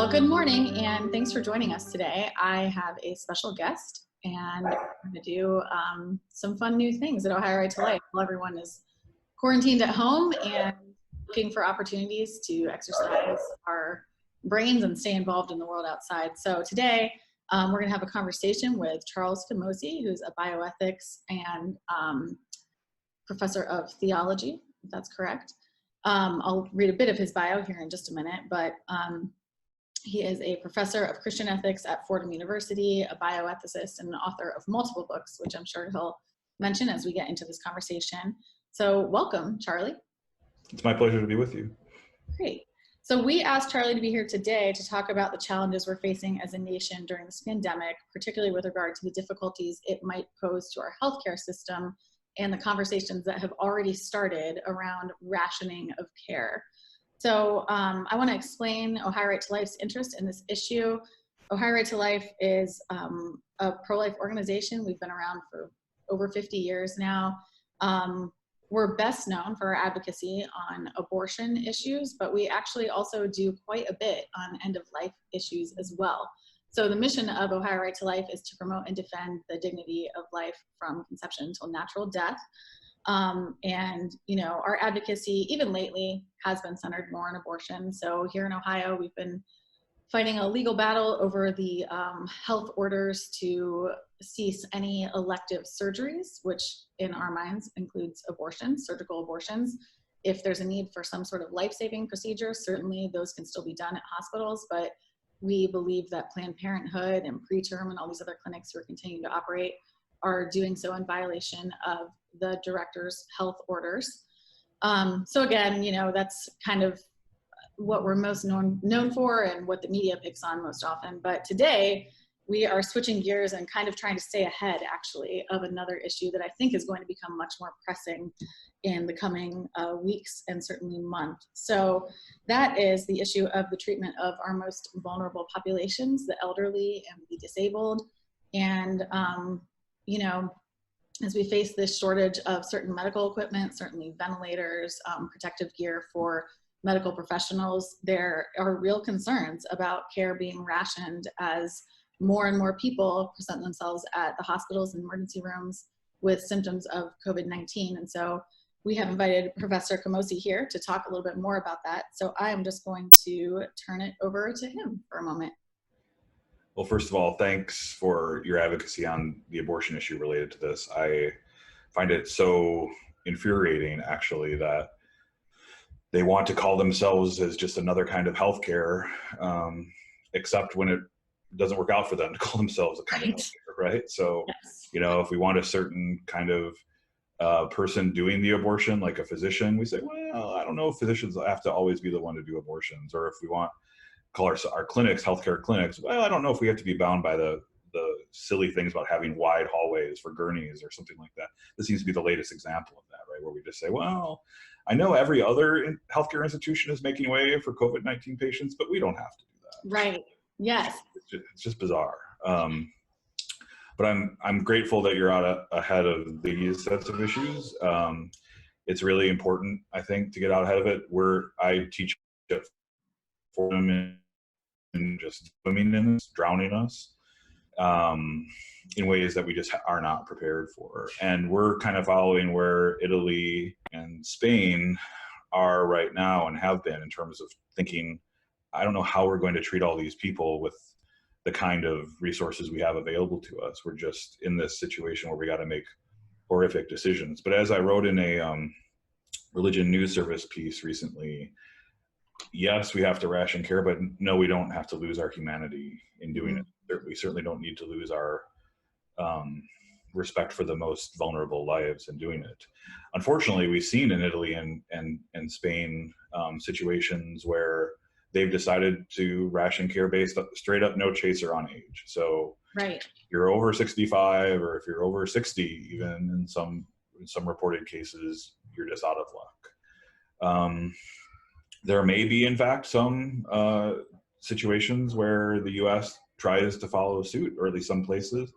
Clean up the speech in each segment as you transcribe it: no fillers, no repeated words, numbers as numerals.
Well, good morning, and thanks for joining us today. I have a special guest, and we're going to do some fun new things at Ohio Right to Life while everyone is quarantined at home and looking for opportunities to exercise our brains and stay involved in the world outside. So today, we're going to have a conversation with Charles Camosy, who's a bioethics and professor of theology, if that's correct. I'll read a bit of his bio here in just a minute, but he is a professor of Christian ethics at Fordham University, a bioethicist, and an author of multiple books, which I'm sure he'll mention as we get into this conversation. So welcome, Charlie. It's my pleasure to be with you. Great. So we asked Charlie to be here today to talk about the challenges we're facing as a nation during this pandemic, particularly with regard to the difficulties it might pose to our healthcare system and the conversations that have already started around rationing of care. So I want to explain Ohio Right to Life's interest in this issue. Ohio Right to Life is a pro-life organization. We've been around for over 50 years now. We're best known for our advocacy on abortion issues, but we actually also do quite a bit on end-of-life issues as well. So the mission of Ohio Right to Life is to promote and defend the dignity of life from conception until natural death. And, you know, our advocacy, even lately, has been centered more on abortion. So here in Ohio, we've been fighting a legal battle over the health orders to cease any elective surgeries, which in our minds includes abortions, surgical abortions. If there's a need for some sort of life-saving procedure, certainly those can still be done at hospitals, but we believe that Planned Parenthood and preterm and all these other clinics who are continuing to operate are doing so in violation of the director's health orders. So again, you know, that's kind of what we're most known for and what the media picks on most often. But today, we are switching gears and kind of trying to stay ahead, actually, of another issue that I think is going to become much more pressing in the coming weeks and certainly months. So that is the issue of the treatment of our most vulnerable populations, the elderly and the disabled. And, you know, as we face this shortage of certain medical equipment, certainly ventilators, protective gear for medical professionals, there are real concerns about care being rationed as more and more people present themselves at the hospitals and emergency rooms with symptoms of COVID-19. And so we have invited Professor Camosy here to talk a little bit more about that. So I am just going to turn it over to him for a moment. Well, first of all, thanks for your advocacy on the abortion issue related to this. I find it so infuriating, actually, that they want to call themselves as just another kind of healthcare, except when it doesn't work out for them to call themselves a kind of healthcare, right? So, yes. You know, if we want a certain kind of person doing the abortion, like a physician, we say, well, I don't know if physicians have to always be the one to do abortions, or if we want call our clinics healthcare clinics, well, I don't know if we have to be bound by the silly things about having wide hallways for gurneys or something like that. This seems to be the latest example of that, right? Where we just say, well, I know every other healthcare institution is making way for COVID-19 patients, but we don't have to do that. Right. Yes. It's just bizarre. But I'm grateful that you're out ahead of these sets of issues. It's really important, I think, to get out ahead of it. I teach at Fordham and just swimming in this, drowning us in ways that we just are not prepared for. And we're kind of following where Italy and Spain are right now and have been in terms of thinking, I don't know how we're going to treat all these people with the kind of resources we have available to us. We're just in this situation where we got to make horrific decisions. But as I wrote in a religion news service piece recently, yes, we have to ration care, but no, we don't have to lose our humanity in doing it. We certainly don't need to lose our respect for the most vulnerable lives in doing it. Unfortunately, we've seen in Italy and Spain situations where they've decided to ration care based straight up no chaser on age. So right. You're over 65, or if you're over 60, even in some reported cases, you're just out of luck. There may be, in fact, some situations where the U.S. tries to follow suit, or at least some places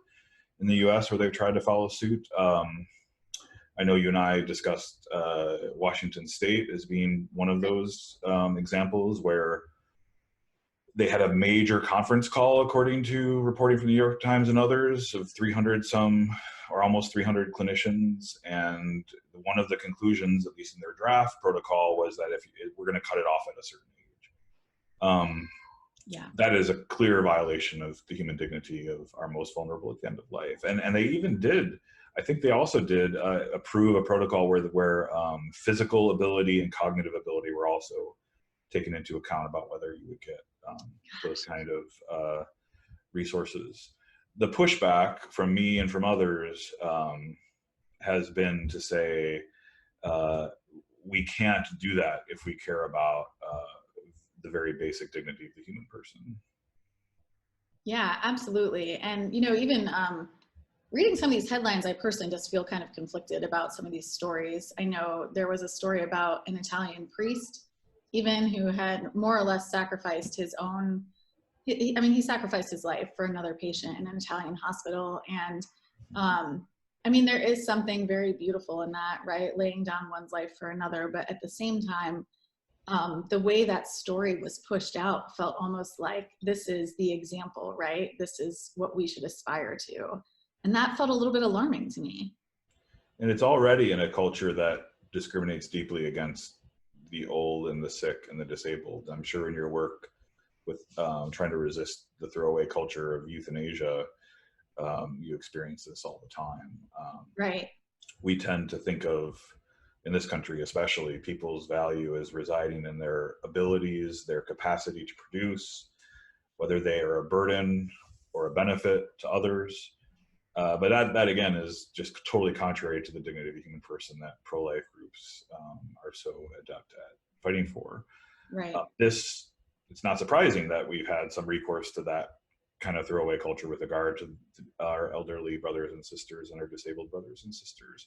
in the U.S. where they've tried to follow suit. I know you and I discussed Washington State as being one of those examples where they had a major conference call, according to reporting from the New York Times and others, of 300 some, or almost 300 clinicians. And one of the conclusions, at least in their draft protocol, was that if we're going to cut it off at a certain age. Yeah. That is a clear violation of the human dignity of our most vulnerable at the end of life. And they even did, I think they also did approve a protocol where physical ability and cognitive ability were also taken into account about whether you would get those kind of resources. The pushback from me and from others has been to say, we can't do that if we care about the very basic dignity of the human person. Yeah, absolutely. And, you know, even reading some of these headlines, I personally just feel kind of conflicted about some of these stories. I know there was a story about an Italian priest, even, who had more or less sacrificed his own, he sacrificed his life for another patient in an Italian hospital. And I mean, there is something very beautiful in that, right? Laying down one's life for another. But at the same time, the way that story was pushed out felt almost like this is the example, right? This is what we should aspire to. And that felt a little bit alarming to me. And it's already in a culture that discriminates deeply against the old and the sick and the disabled. I'm sure in your work with trying to resist the throwaway culture of euthanasia, you experience this all the time. Right. We tend to think of, in this country especially, people's value is residing in their abilities, their capacity to produce, whether they are a burden or a benefit to others. But that again is just totally contrary to the dignity of the human person that pro-life groups are so adept at fighting for. Right. It's not surprising that we've had some recourse to that kind of throwaway culture with regard to our elderly brothers and sisters and our disabled brothers and sisters.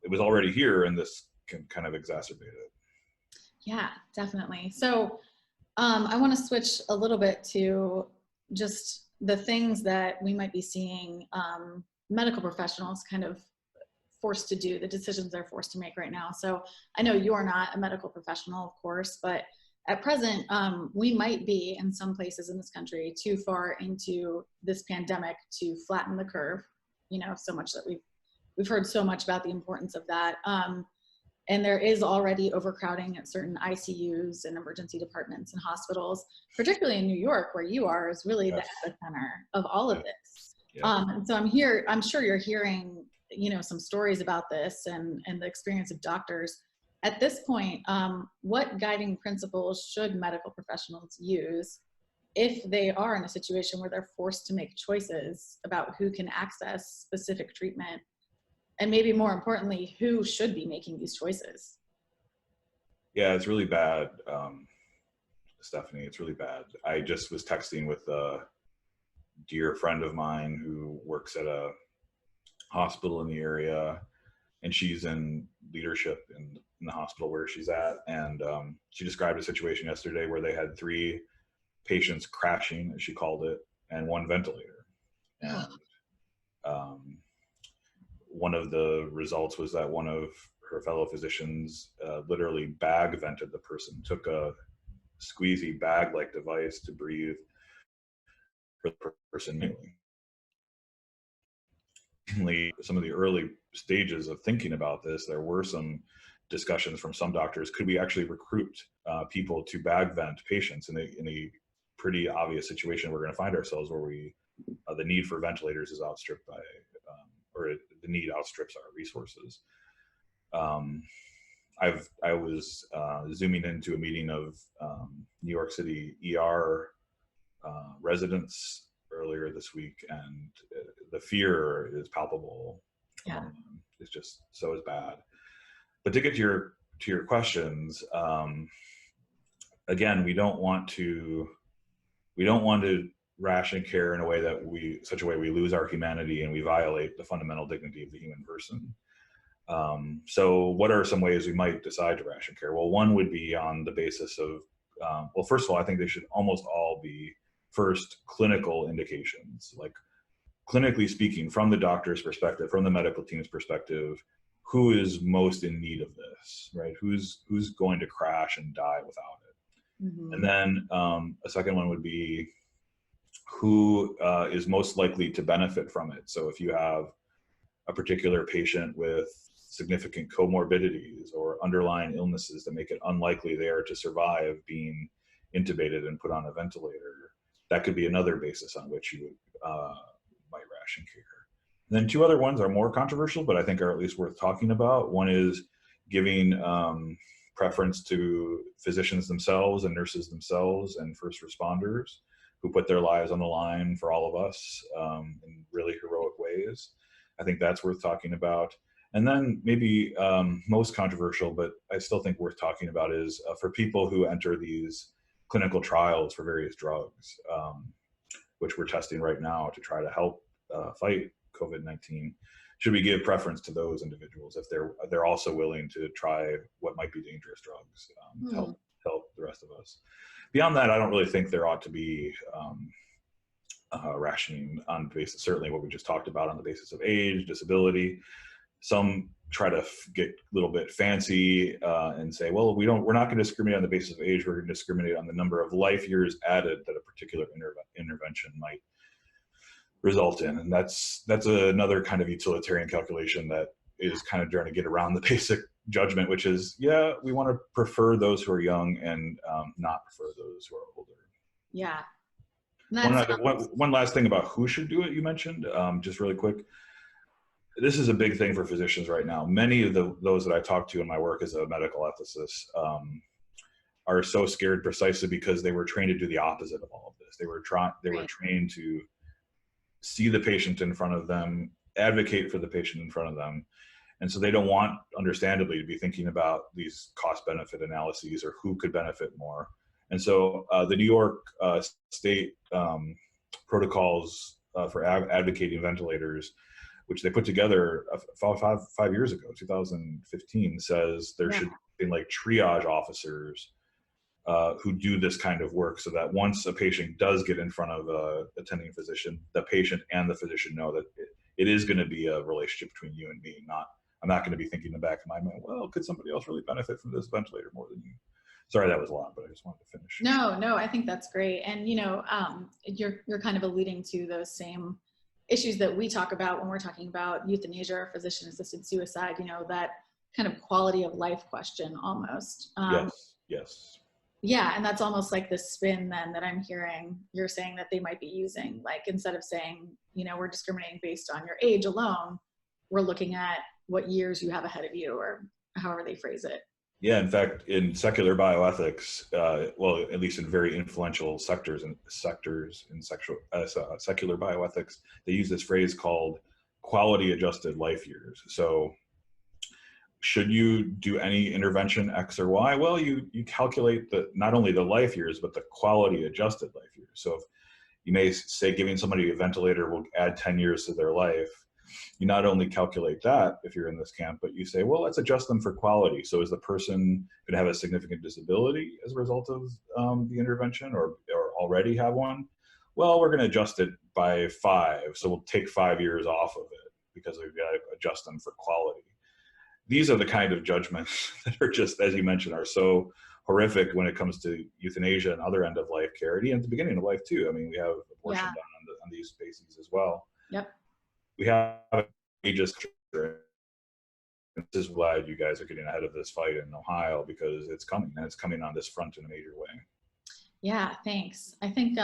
It was already here, and this can kind of exacerbate it. Yeah, definitely. So I want to switch a little bit to just the things that we might be seeing medical professionals kind of forced to do, the decisions they're forced to make right now. So I know you're not a medical professional, of course, but at present, we might be in some places in this country too far into this pandemic to flatten the curve, you know, so much that we've heard so much about the importance of that. And there is already overcrowding at certain ICUs and emergency departments and hospitals, particularly in New York, where you are, is really the epicenter of all of this. And so I'm sure you're hearing, you know, some stories about this and the experience of doctors. At this point, what guiding principles should medical professionals use if they are in a situation where they're forced to make choices about who can access specific treatment? And maybe more importantly, who should be making these choices? Yeah, it's really bad, Stephanie. It's really bad. I just was texting with a dear friend of mine who works at a hospital in the area, and she's in leadership in the hospital where she's at. And she described a situation yesterday where they had 3 patients crashing, as she called it, and 1 ventilator. And one of the results was that one of her fellow physicians literally bag vented the person, took a squeezy bag-like device to breathe for the person manually. Some of the early stages of thinking about this, there were some discussions from some doctors, could we actually recruit people to bag vent patients in a pretty obvious situation we're going to find ourselves, where the need for ventilators is outstripped by or the need outstrips our resources. I was zooming into a meeting of New York City ER residents earlier this week, and the fear is palpable. It's just so is bad. But to get to your questions, again, we don't want to ration care in a way that such a way we lose our humanity and we violate the fundamental dignity of the human person. So what are some ways we might decide to ration care? Well, one would be on the basis of, well, first of all, I think they should almost all be first clinical indications, like clinically speaking, from the doctor's perspective, from the medical team's perspective, who is most in need of this, right? Who's going to crash and die without it? And then a second one would be who is most likely to benefit from it. So if you have a particular patient with significant comorbidities or underlying illnesses that make it unlikely they are to survive being intubated and put on a ventilator, that could be another basis on which you might ration care. And then two other ones are more controversial, but I think are at least worth talking about. One is giving preference to physicians themselves and nurses themselves and first responders who put their lives on the line for all of us in really heroic ways. I think that's worth talking about. And then maybe most controversial, but I still think worth talking about, is for people who enter these clinical trials for various drugs, which we're testing right now to try to help fight COVID-19. Should we give preference to those individuals if they're also willing to try what might be dangerous drugs to help the rest of us? Beyond that, I don't really think there ought to be rationing on the basis, certainly what we just talked about, on the basis of age, disability. Some try to get a little bit fancy and say, well, we're not going to discriminate on the basis of age. We're going to discriminate on the number of life years added that a particular intervention might result in. And that's another kind of utilitarian calculation that is kind of trying to get around the basic judgment, which is, yeah, we want to prefer those who are young and not prefer those who are older. Yeah. One last thing about who should do it, you mentioned, just really quick. This is a big thing for physicians right now. Many of those that I talk to in my work as a medical ethicist are so scared precisely because they were trained to do the opposite of all of this. They were trained to see the patient in front of them, advocate for the patient in front of them. And so they don't want, understandably, to be thinking about these cost-benefit analyses or who could benefit more. And so the New York state protocols for advocating ventilators, which they put together 5 years ago, 2015, says there should be like triage officers who do this kind of work, so that once a patient does get in front of a attending physician, the patient and the physician know that it is going to be a relationship between you and me. I'm not going to be thinking in the back of my mind, well, could somebody else really benefit from this ventilator more than you? Sorry, that was a lot, but I just wanted to finish. No, I think that's great. And you're kind of alluding to those same issues that we talk about when we're talking about euthanasia or physician-assisted suicide. That kind of quality of life question, almost. Yes. Yeah, and that's almost like the spin then that I'm hearing you're saying that they might be using. Like, instead of saying, we're discriminating based on your age alone, we're looking at what years you have ahead of you, or however they phrase it. Yeah, in fact, in secular bioethics, well, at least in very influential sectors in secular bioethics, they use this phrase called quality-adjusted life years. So should you do any intervention X or Y? Well, you calculate not only the life years, but the quality-adjusted life years. So if you may say giving somebody a ventilator will add 10 years to their life, you not only calculate that if you're in this camp, but you say, well, let's adjust them for quality. So is the person going to have a significant disability as a result of the intervention, or already have one? Well, we're going to adjust it by 5. So we'll take 5 years off of it because we've got to adjust them for quality. These are the kind of judgments that are just, as you mentioned, are so horrific when it comes to euthanasia and other end-of-life care, and at the beginning of life too. I mean, we have abortion done on these bases as well. Yep. We have ages. This is glad you guys are getting ahead of this fight in Ohio, because it's coming, and it's coming on this front in a major way. Yeah, thanks. I think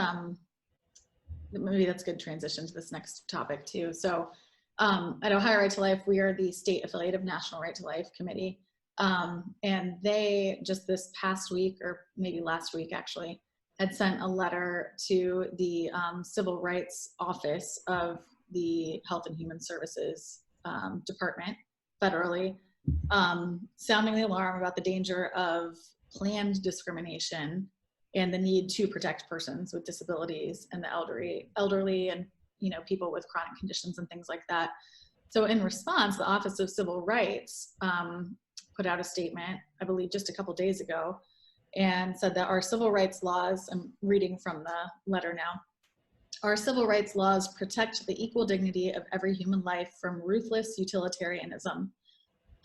maybe that's a good transition to this next topic too. So at Ohio Right to Life, we are the state affiliate of National Right to Life Committee. And they just this past week, or maybe last week actually, had sent a letter to the Civil Rights Office of the Health and Human Services Department federally, sounding the alarm about the danger of planned discrimination and the need to protect persons with disabilities and the elderly and people with chronic conditions and things like that. So in response, the Office of Civil Rights put out a statement, I believe just a couple days ago, and said that our civil rights laws, I'm reading from the letter now, our civil rights laws protect the equal dignity of every human life from ruthless utilitarianism.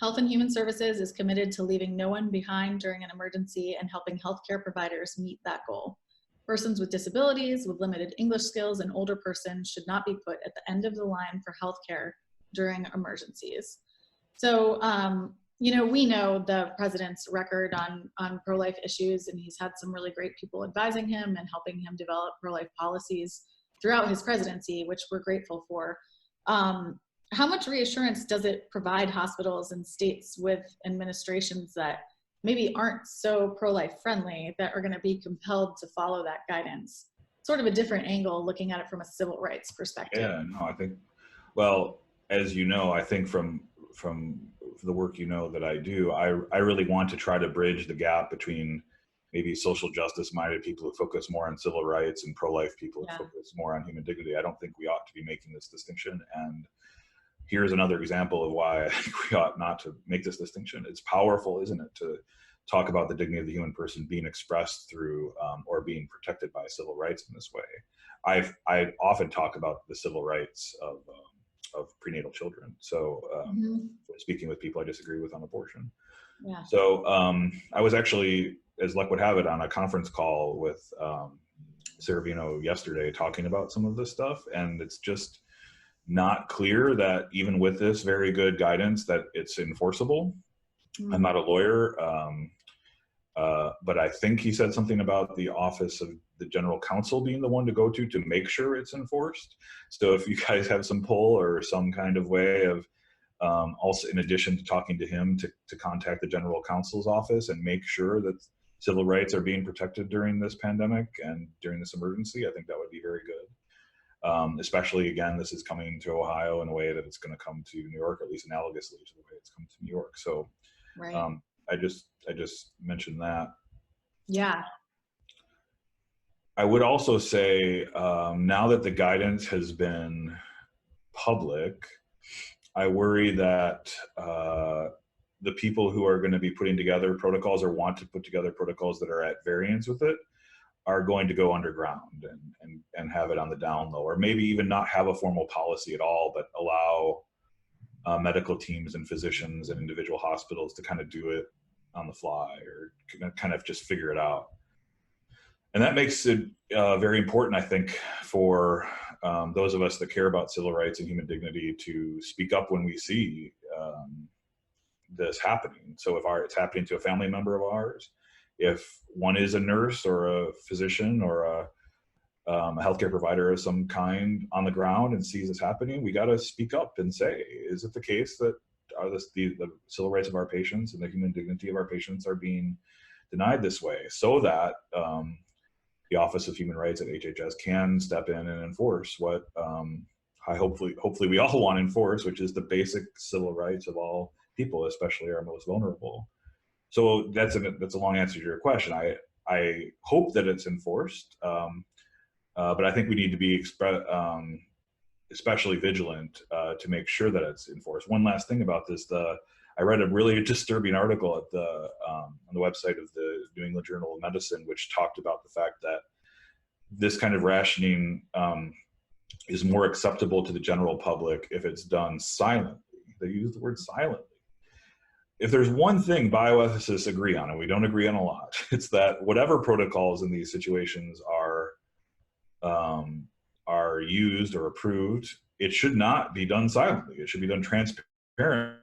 Health and Human Services is committed to leaving no one behind during an emergency and helping healthcare providers meet that goal. Persons with disabilities, with limited English skills, and older persons should not be put at the end of the line for healthcare during emergencies. So, you know, we know the president's record on pro-life issues, and he's had some really great people advising him and helping him develop pro-life policies throughout his presidency, which we're grateful for. How much reassurance does it provide hospitals and states with administrations that maybe aren't so pro-life friendly that are going to be compelled to follow that guidance? Sort of a different angle looking at it from a civil rights perspective. Yeah, no, I think, well, as you know, I think from the work you know that I do, I really want to try to bridge the gap between maybe social justice minded people who focus more on civil rights and pro-life people who focus more on human dignity. I don't think we ought to be making this distinction. And here's another example of why I think we ought not to make this distinction. It's powerful, isn't it, to talk about the dignity of the human person being expressed through or being protected by civil rights in this way. I often talk about the civil rights of prenatal children. So speaking with people I disagree with on abortion. Yeah. So I was actually, as luck would have it, on a conference call with Saravino yesterday talking about some of this stuff, and it's just not clear that even with this very good guidance that it's enforceable. I'm not a lawyer, but I think he said something about the Office of the General Counsel being the one to go to make sure it's enforced. So if you guys have some pull or some kind of way of also, in addition to talking to him, to contact the General Counsel's office and make sure that civil rights are being protected during this pandemic and during this emergency, I think that would be very good. Especially, again, this is coming to Ohio in a way that it's going to come to New York, at least analogously to the way it's come to New York. So right. I just mentioned that. Yeah. I would also say now that the guidance has been public, I worry that the people who are going to be putting together protocols or want to put together protocols that are at variance with it are going to go underground and have it on the down low, or maybe even not have a formal policy at all, but allow medical teams and physicians and individual hospitals to kind of do it on the fly or kind of just figure it out. And that makes it very important, I think, for those of us that care about civil rights and human dignity to speak up when we see this happening. So if it's happening to a family member of ours, if one is a nurse or a physician or a healthcare provider of some kind on the ground and sees this happening, we got to speak up and say, is it the case that the civil rights of our patients and the human dignity of our patients are being denied this way, so that the Office of Human Rights at HHS can step in and enforce what hopefully we all want to enforce, which is the basic civil rights of all people, especially our most vulnerable. So that's a long answer to your question. I hope that it's enforced, but I think we need to be especially vigilant to make sure that it's enforced. One last thing about this: I read a really disturbing article at on the website of the New England Journal of Medicine, which talked about the fact that this kind of rationing is more acceptable to the general public if it's done silently. They use the word silently. If there's one thing bioethicists agree on, and we don't agree on a lot, it's that whatever protocols in these situations are used or approved, it should not be done silently. It should be done transparently.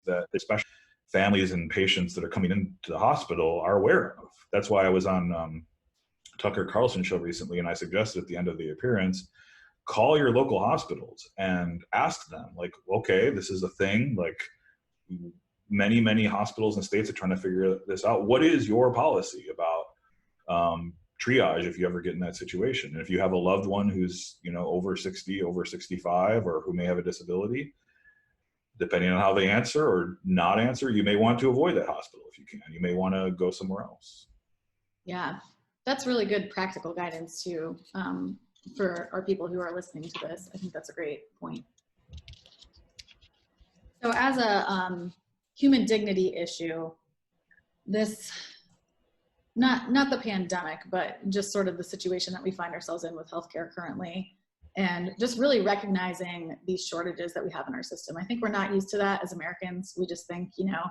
That especially families and patients that are coming into the hospital are aware of. That's why I was on Tucker Carlson show recently, and I suggested at the end of the appearance, call your local hospitals and ask them, like, okay, this is a thing, like many hospitals and states are trying to figure this out. What is your policy about triage if you ever get in that situation? And if you have a loved one who's, over 60, over 65, or who may have a disability, depending on how they answer or not answer, you may want to avoid that hospital if you can. You may want to go somewhere else. Yeah, that's really good practical guidance too, for our people who are listening to this. I think that's a great point. So as a human dignity issue, this, not the pandemic, but just sort of the situation that we find ourselves in with healthcare currently, and just really recognizing these shortages that we have in our system. I think we're not used to that as Americans. We just think, you know,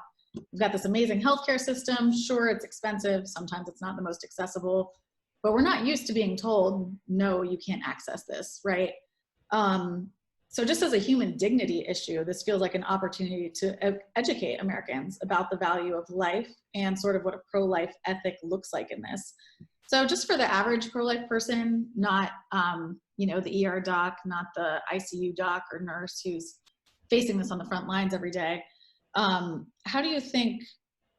we've got this amazing healthcare system. Sure, it's expensive. Sometimes it's not the most accessible, but we're not used to being told, no, you can't access this, right? So just as a human dignity issue, this feels like an opportunity to educate Americans about the value of life and sort of what a pro-life ethic looks like in this. So just for the average pro-life person, not you know, the ER doc, not the ICU doc or nurse who's facing this on the front lines every day, how do you think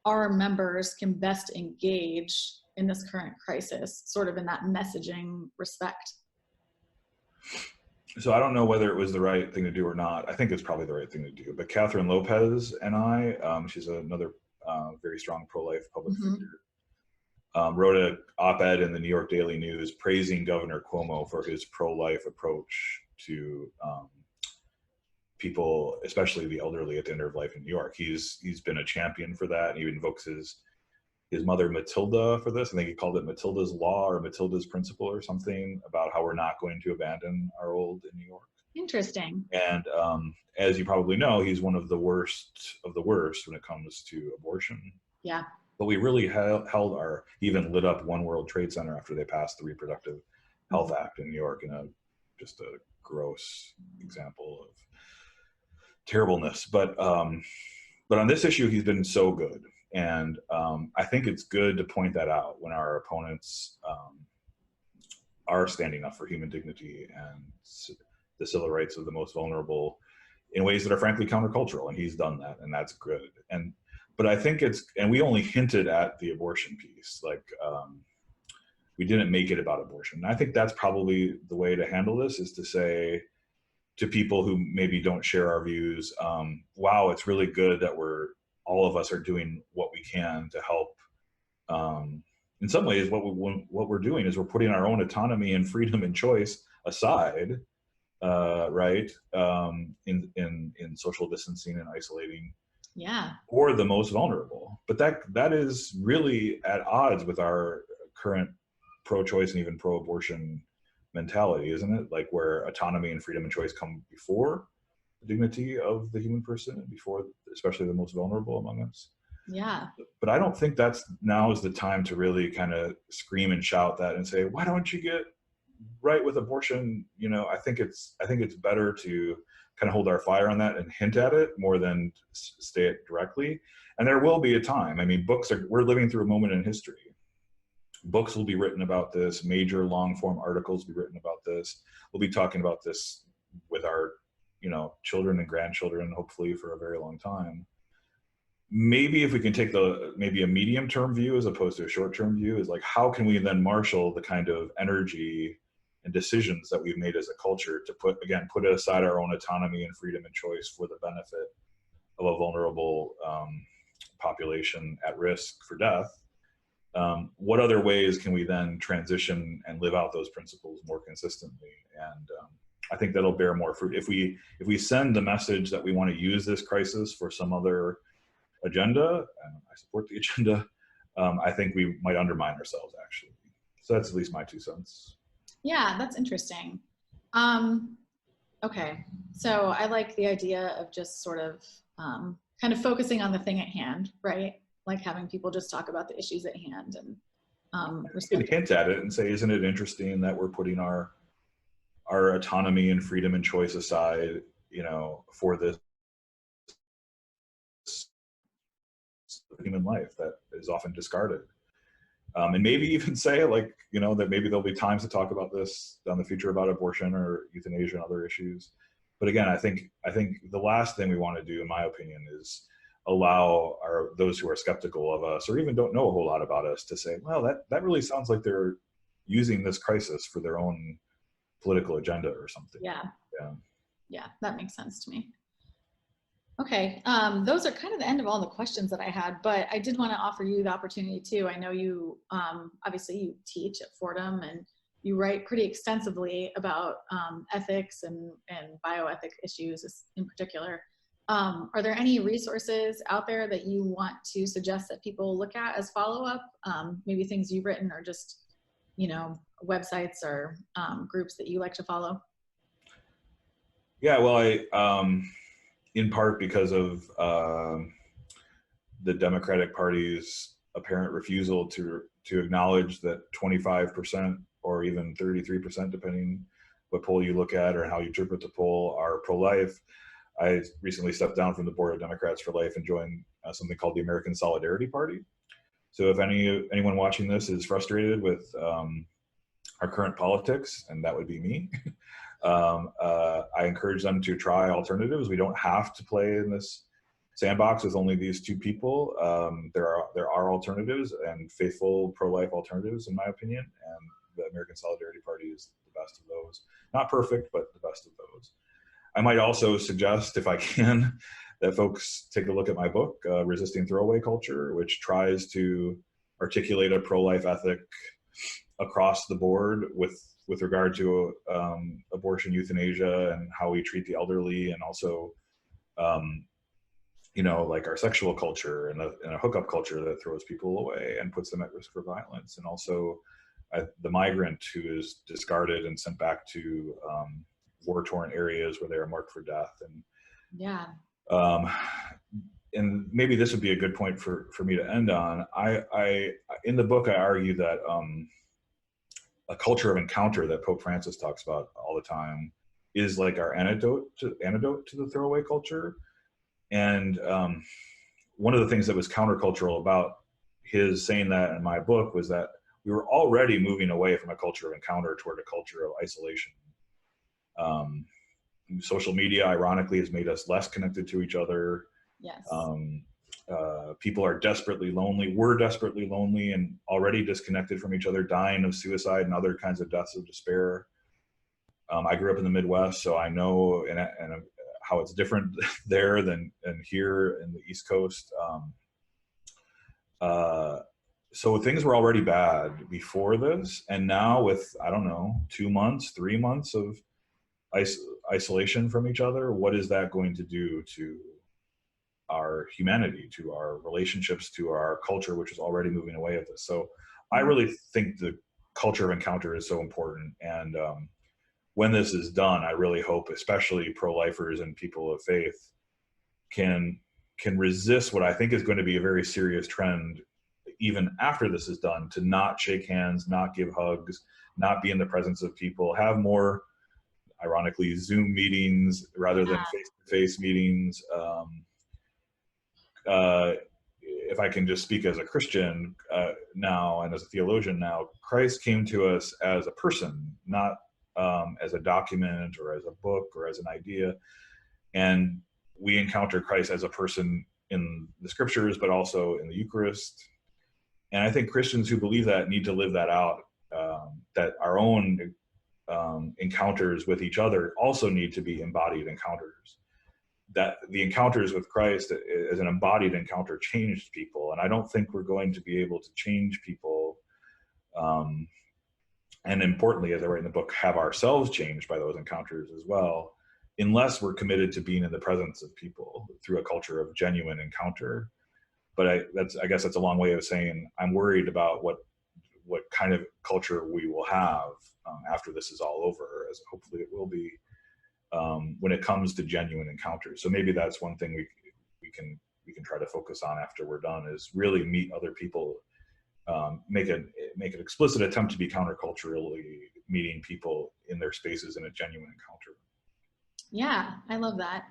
our members can best engage in this current crisis, sort of in that messaging respect? So I don't know whether it was the right thing to do or not. I think it's probably the right thing to do. But Catherine Lopez and I, she's another very strong pro-life public figure, wrote an op-ed in the New York Daily News praising Governor Cuomo for his pro-life approach to people, especially the elderly at the end of life in New York. He's been a champion for that. And he invokes his mother Matilda for this. I think he called it Matilda's Law or Matilda's Principle or something, about how we're not going to abandon our old in New York. Interesting. And as you probably know, he's one of the worst when it comes to abortion. Yeah. But we really held our, even lit up One World Trade Center after they passed the Reproductive Health Act in New York, in just a gross example of terribleness. But on this issue, he's been so good. And I think it's good to point that out when our opponents are standing up for human dignity and the civil rights of the most vulnerable in ways that are frankly countercultural. And he's done that, and that's good. But I think and we only hinted at the abortion piece, like we didn't make it about abortion. And I think that's probably the way to handle this, is to say to people who maybe don't share our views, wow, it's really good that all of us are doing what we can to help. In some ways, what we're doing is we're putting our own autonomy and freedom and choice aside, right? In social distancing and isolating, or the most vulnerable. But that is really at odds with our current pro-choice and even pro-abortion mentality, isn't it? Like, where autonomy and freedom and choice come before dignity of the human person, and before especially the most vulnerable among us. Yeah. But I don't think now is the time to really kind of scream and shout that and say, why don't you get right with abortion? You know, I think it's better to kind of hold our fire on that and hint at it more than say it directly. And there will be a time. I mean, we're living through a moment in history. Books will be written about this. Major long form articles will be written about this. We'll be talking about this with our children and grandchildren, hopefully for a very long time. Maybe if we can take maybe a medium term view as opposed to a short term view, is like, how can we then marshal the kind of energy and decisions that we've made as a culture to put aside our own autonomy and freedom and choice for the benefit of a vulnerable population at risk for death. What other ways can we then transition and live out those principles more consistently? And I think that'll bear more fruit. If we send the message that we want to use this crisis for some other agenda, and I support the agenda, I think we might undermine ourselves, actually. So that's at least my 2 cents. Yeah, that's interesting. Okay, so I like the idea of just sort of kind of focusing on the thing at hand, right? Like having people just talk about the issues at hand, and you can hint at it and say, isn't it interesting that we're putting our autonomy and freedom and choice aside, for this human life that is often discarded. And maybe even say, like, that maybe there'll be times to talk about this down the future, about abortion or euthanasia and other issues. But again, I think the last thing we want to do, in my opinion, is allow those who are skeptical of us or even don't know a whole lot about us to say, well, that really sounds like they're using this crisis for their own political agenda or something. Yeah, that makes sense to me. Okay, those are kind of the end of all the questions that I had, but I did want to offer you the opportunity too. I know you, obviously you teach at Fordham and you write pretty extensively about ethics and bioethic issues in particular. Are there any resources out there that you want to suggest that people look at as follow-up? Maybe things you've written, or just, websites or groups that you like to follow? Yeah, well, in part because of the Democratic Party's apparent refusal to acknowledge that 25% or even 33%, depending what poll you look at or how you interpret the poll, are pro-life. I recently stepped down from the board of Democrats for Life and joined something called the American Solidarity Party. So if anyone watching this is frustrated with our current politics, and that would be me, I encourage them to try alternatives. We don't have to play in this sandbox with only these two people. There are alternatives, and faithful pro-life alternatives, in my opinion, and the American Solidarity Party is the best of those. Not perfect, but the best of those. I might also suggest, if I can, that folks take a look at my book, Resisting Throwaway Culture, which tries to articulate a pro-life ethic across the board with regard to abortion, euthanasia, and how we treat the elderly, and also, like our sexual culture and a hookup culture that throws people away and puts them at risk for violence, and also the migrant who is discarded and sent back to war-torn areas where they are marked for death. And yeah. And maybe this would be a good point for me to end on. I in the book, I argue that a culture of encounter that Pope Francis talks about all the time is like our antidote to the throwaway culture. And one of the things that was countercultural about his saying that in my book was that we were already moving away from a culture of encounter toward a culture of isolation. Social media, ironically, has made us less connected to each other. Yes. People are desperately lonely. We're desperately lonely and already disconnected from each other, dying of suicide and other kinds of deaths of despair. I grew up in the Midwest, so I know and how it's different there than here in the East Coast. So things were already bad before this, and now with, I don't know, 2 months, 3 months of isolation from each other, what is that going to do to our humanity, to our relationships, to our culture, which is already moving away at this? So I really think the culture of encounter is so important. And when this is done, I really hope, especially pro-lifers and people of faith, can resist what I think is going to be a very serious trend, even after this is done, to not shake hands, not give hugs, not be in the presence of people, have more, ironically, Zoom meetings rather than face-to-face meetings. If I can just speak as a Christian now and as a theologian now, Christ came to us as a person, not as a document or as a book or as an idea. And we encounter Christ as a person in the scriptures, but also in the Eucharist. And I think Christians who believe that need to live that out, that our own encounters with each other also need to be embodied encounters. That the encounters with Christ as an embodied encounter changed people. And I don't think we're going to be able to change people. And importantly, as I write in the book, have ourselves changed by those encounters as well, unless we're committed to being in the presence of people through a culture of genuine encounter. But I guess that's a long way of saying I'm worried about what kind of culture we will have after this is all over, as hopefully it will be, when it comes to genuine encounters. So maybe that's one thing we can try to focus on after we're done, is really meet other people, make an explicit attempt to be counterculturally meeting people in their spaces in a genuine encounter. Yeah, I love that.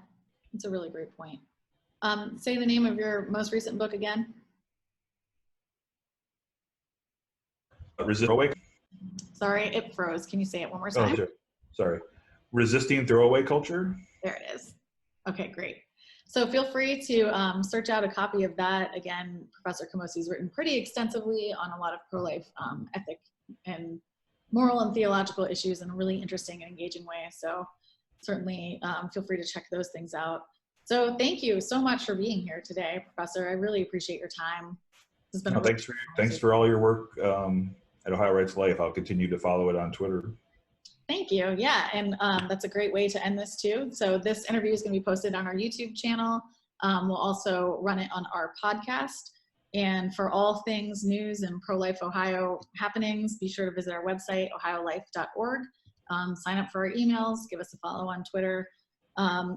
It's a really great point. Say the name of your most recent book again. Throwaway. Sorry, it froze. Can you say it one more time? Oh, sure. Sorry. Resisting Throwaway Culture. There it is. Okay, great. So feel free to search out a copy of that. Again, Professor Camosy's written pretty extensively on a lot of pro-life ethic and moral and theological issues in a really interesting and engaging way. So certainly feel free to check those things out. So thank you so much for being here today, Professor. I really appreciate your time. This has been thanks for all your work at Ohio Rights Life. I'll continue to follow it on Twitter. Thank you. Yeah, and that's a great way to end this too. So this interview is going to be posted on our YouTube channel. We'll also run it on our podcast. And for all things news and pro-life Ohio happenings, be sure to visit our website, ohiolife.org. Sign up for our emails, give us a follow on Twitter.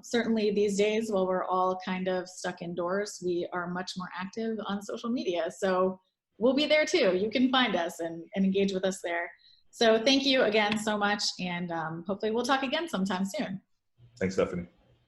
Certainly these days, while we're all kind of stuck indoors, we are much more active on social media. So we'll be there too. You can find us and engage with us there. So thank you again so much, and hopefully we'll talk again sometime soon. Thanks, Stephanie.